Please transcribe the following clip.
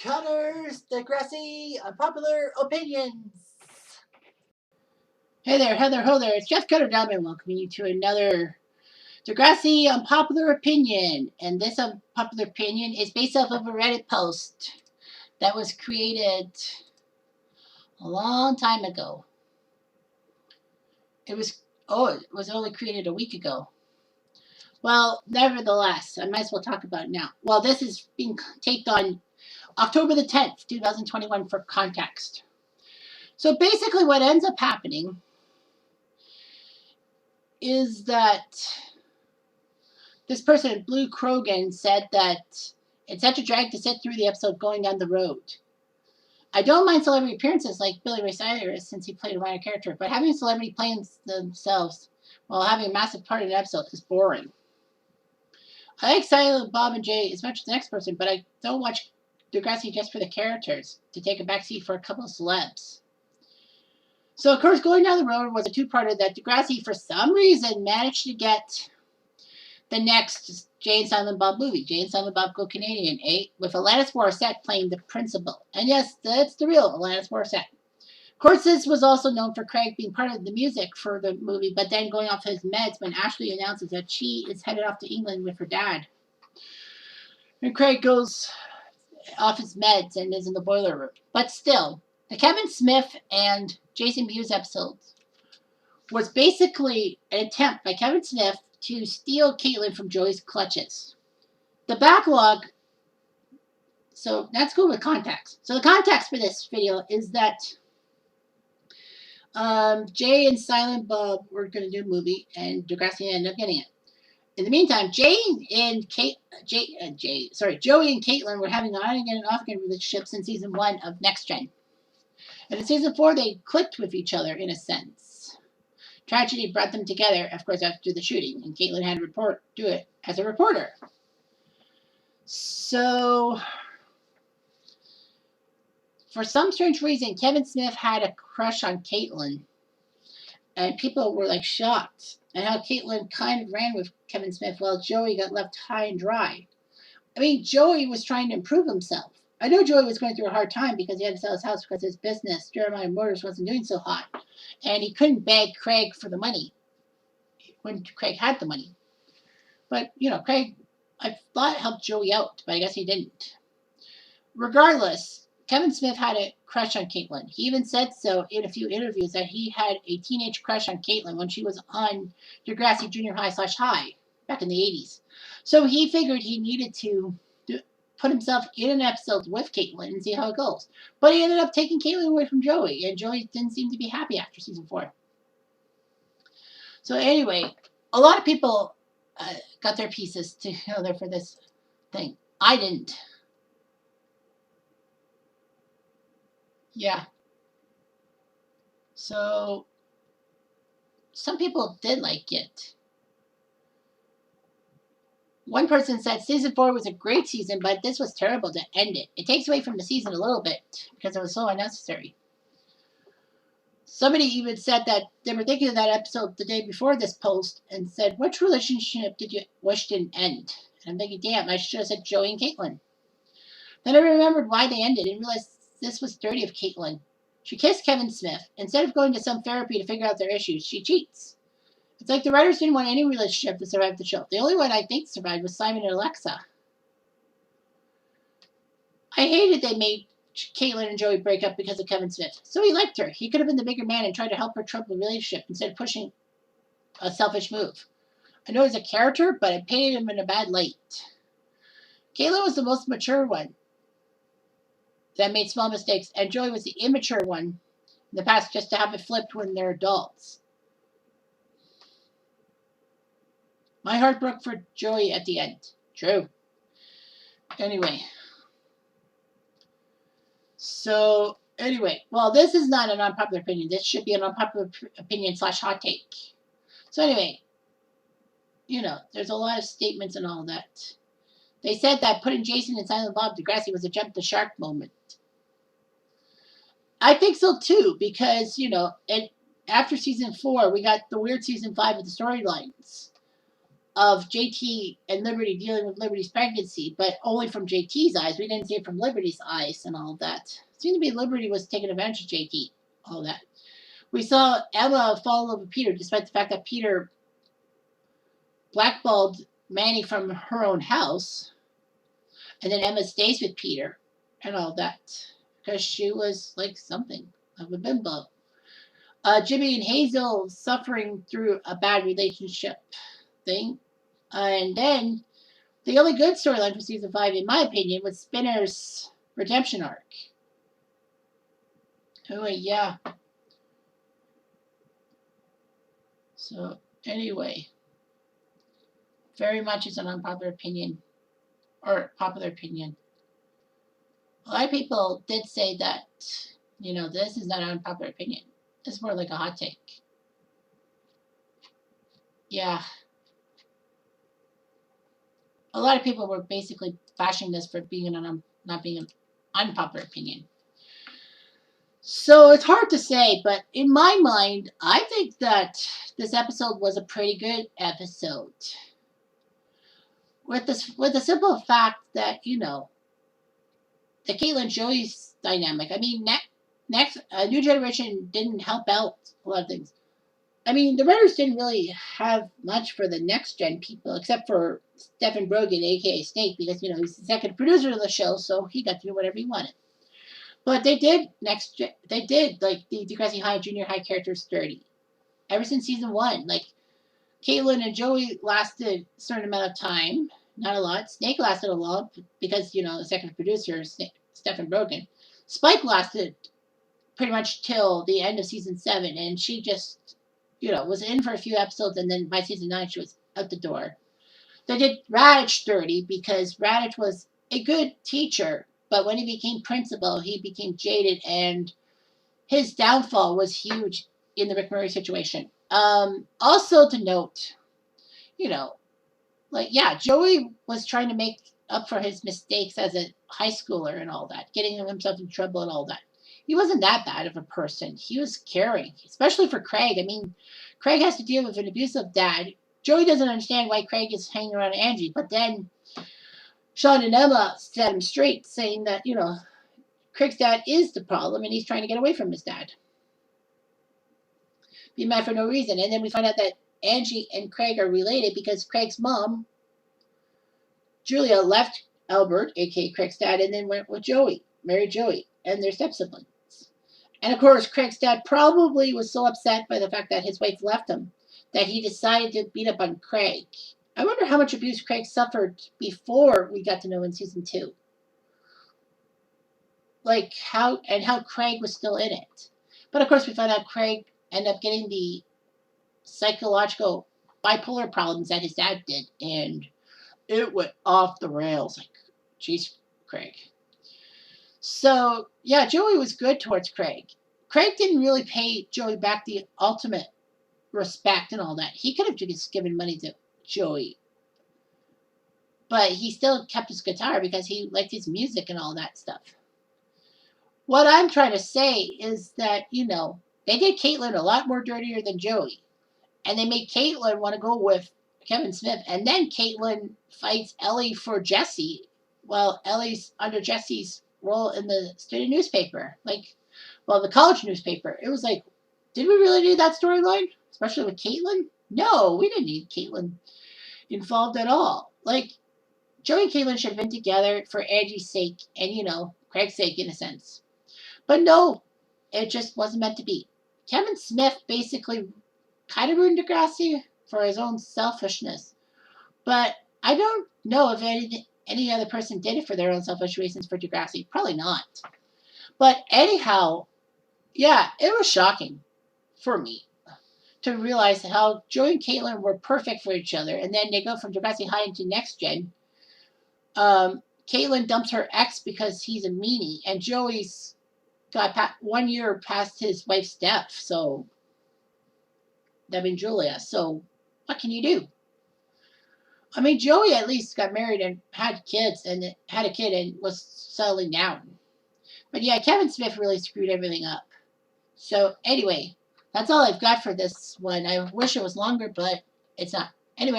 Cutters, Degrassi, Unpopular Opinions. Hey there, Heather, ho there. It's Jeff Cutter Diamond welcoming you to another Degrassi Unpopular Opinion. And this unpopular opinion is based off of a Reddit post that was created a long time ago. It was only created a week ago. Well, nevertheless, I might as well talk about it now. Well, this is being taped on October the 10th, 2021 for context. So basically what ends up happening is that this person, Blue Krogan, said that it's such a drag to sit through the episode going down the road. I don't mind celebrity appearances like Billy Ray Cyrus since he played a minor character, but having a celebrity playing themselves while having a massive part in an episode is boring. I like Silent Bob and Jay as much as the next person, but I don't watch Degrassi just for the characters, to take a backseat for a couple of celebs. So, of course, Going Down the Road was a two-parter that Degrassi, for some reason, managed to get the next Jay and Silent Bob movie, Jay and Silent Bob Go Canadian, with Alanis Morissette playing the principal. And yes, that's the real Alanis Morissette. Of course, this was also known for Craig being part of the music for the movie, but then going off his meds when Ashley announces that she is headed off to England with her dad. And Craig goes off his meds and is in the boiler room. But still, the Kevin Smith and Jason Mewes episode was basically an attempt by Kevin Smith to steal Caitlyn from Joey's clutches. The backlog, so let's go with context. So the context for this video is that Jay and Silent Bob were going to do a movie, and Degrassi ended up getting it. In the meantime, Joey and Caitlyn were having an on again and off again relationship since season 1 of Next Gen. And in season 4, they clicked with each other in a sense. Tragedy brought them together, of course, after the shooting, and Caitlyn had to do it as a reporter. So, for some strange reason, Kevin Smith had a crush on Caitlyn, and people were like shocked. And how Caitlyn kind of ran with Kevin Smith while Joey got left high and dry. I mean, Joey was trying to improve himself. I know Joey was going through a hard time because he had to sell his house because his business, Jeremiah Motors, wasn't doing so hot. And he couldn't beg Craig for the money when Craig had the money. But, Craig, I thought helped Joey out, but I guess he didn't. Regardless, Kevin Smith had a crush on Caitlyn. He even said so in a few interviews that he had a teenage crush on Caitlyn when she was on Degrassi Junior High/High back in the 80s. So he figured he needed to put himself in an episode with Caitlyn and see how it goes. But he ended up taking Caitlyn away from Joey, and Joey didn't seem to be happy after season 4. So anyway, a lot of people got their pieces together for this thing. I didn't. Yeah. So, some people did like it. One person said season 4 was a great season, but this was terrible to end it. It takes away from the season a little bit because it was so unnecessary. Somebody even said that they were thinking of that episode the day before this post and said, which relationship did you wish didn't end? And I'm thinking, damn, I should have said Joey and Caitlyn. Then I remembered why they ended and realized this was dirty of Caitlyn. She kissed Kevin Smith. Instead of going to some therapy to figure out their issues, she cheats. It's like the writers didn't want any relationship to survive the show. The only one I think survived was Simon and Alexa. I hated they made Caitlyn and Joey break up because of Kevin Smith. So he liked her. He could have been the bigger man and tried to help her trouble the relationship instead of pushing a selfish move. I know he's a character, but I painted him in a bad light. Caitlyn was the most mature one that made small mistakes, and Joey was the immature one in the past just to have it flipped when they're adults. My heart broke for Joey at the end. True. Anyway. Well, this is not an unpopular opinion. This should be an unpopular opinion / hot take. So anyway, there's a lot of statements and all that. They said that putting Jason and Silent Bob Degrassi was a jump the shark moment. I think so too, because, after season 4, we got the weird season 5 with the storylines. of JT and Liberty dealing with Liberty's pregnancy, but only from JT's eyes. We didn't see it from Liberty's eyes and all that. It seemed to be Liberty was taking advantage of JT, all that. We saw Emma fall in love with Peter, despite the fact that Peter blackballed Manny from her own house. And then Emma stays with Peter and all that because she was like something of a bimbo. Jimmy and Hazel suffering through a bad relationship thing. And then the only good storyline for season 5, in my opinion, was Spinner's redemption arc. Oh, yeah. So, anyway, very much is an unpopular opinion, or popular opinion. A lot of people did say that, this is not an unpopular opinion. It's more like a hot take. Yeah. A lot of people were basically bashing this for being not being an unpopular opinion. So it's hard to say, but in my mind, I think that this episode was a pretty good episode. With the simple fact that, the Caitlyn Joey's dynamic. I mean, next New Generation didn't help out a lot of things. I mean, the writers didn't really have much for the next gen people, except for Stephen Brogan, aka Snake, because he's the second producer of the show, so he got to do whatever he wanted. But they did like the Degrassi High and Junior High characters dirty. Ever since season 1, like Caitlyn and Joey lasted a certain amount of time, not a lot. Snake lasted a lot because the second producer, Stephen Brogan. Spike lasted pretty much till the end of season 7, and she just was in for a few episodes, and then by season 9 she was out the door. They did Raditch dirty because Raditch was a good teacher, but when he became principal, he became jaded, and his downfall was huge in the Rick Murray situation. Also to note, Joey was trying to make up for his mistakes as a high schooler and all that, getting himself in trouble and all that. He wasn't that bad of a person. He was caring, especially for Craig. I mean, Craig has to deal with an abusive dad. Joey doesn't understand why Craig is hanging around Angie, but then Sean and Emma set him straight, saying that, Craig's dad is the problem and he's trying to get away from his dad. Be mad for no reason. And then we find out that Angie and Craig are related because Craig's mom, Julia, left Albert, aka Craig's dad, and then went with Joey, married Joey, and their step-siblings. And of course, Craig's dad probably was so upset by the fact that his wife left him that he decided to beat up on Craig. I wonder how much abuse Craig suffered before we got to know in season 2. Like how Craig was still in it. But of course, we found out Craig ended up getting the psychological bipolar problems that his dad did, and it went off the rails. Like, geez, Craig. So, yeah, Joey was good towards Craig. Craig didn't really pay Joey back the ultimate respect and all that. He could have just given money to Joey. But he still kept his guitar because he liked his music and all that stuff. What I'm trying to say is that, they did Caitlyn a lot more dirtier than Joey. And they made Caitlyn want to go with Kevin Smith. And then Caitlyn fights Ellie for Jesse while Ellie's under Jesse's role in the student newspaper. The college newspaper. It was like, did we really need that storyline? Especially with Caitlyn? No, we didn't need Caitlyn involved at all. Joey and Caitlyn should have been together for Angie's sake and, Craig's sake in a sense. But no, it just wasn't meant to be. Kevin Smith basically kind of ruined Degrassi for his own selfishness. But I don't know if any other person did it for their own selfish reasons for Degrassi. Probably not. But anyhow, yeah, it was shocking for me to realize how Joey and Caitlyn were perfect for each other. And then they go from Degrassi High into Next Gen. Caitlyn dumps her ex because he's a meanie. And Joey's got 1 year past his wife's death. So, Julia. So, what can you do? I mean, Joey at least got married and had kids and had a kid and was settling down. But yeah, Kevin Smith really screwed everything up. So anyway, that's all I've got for this one. I wish it was longer, but it's not.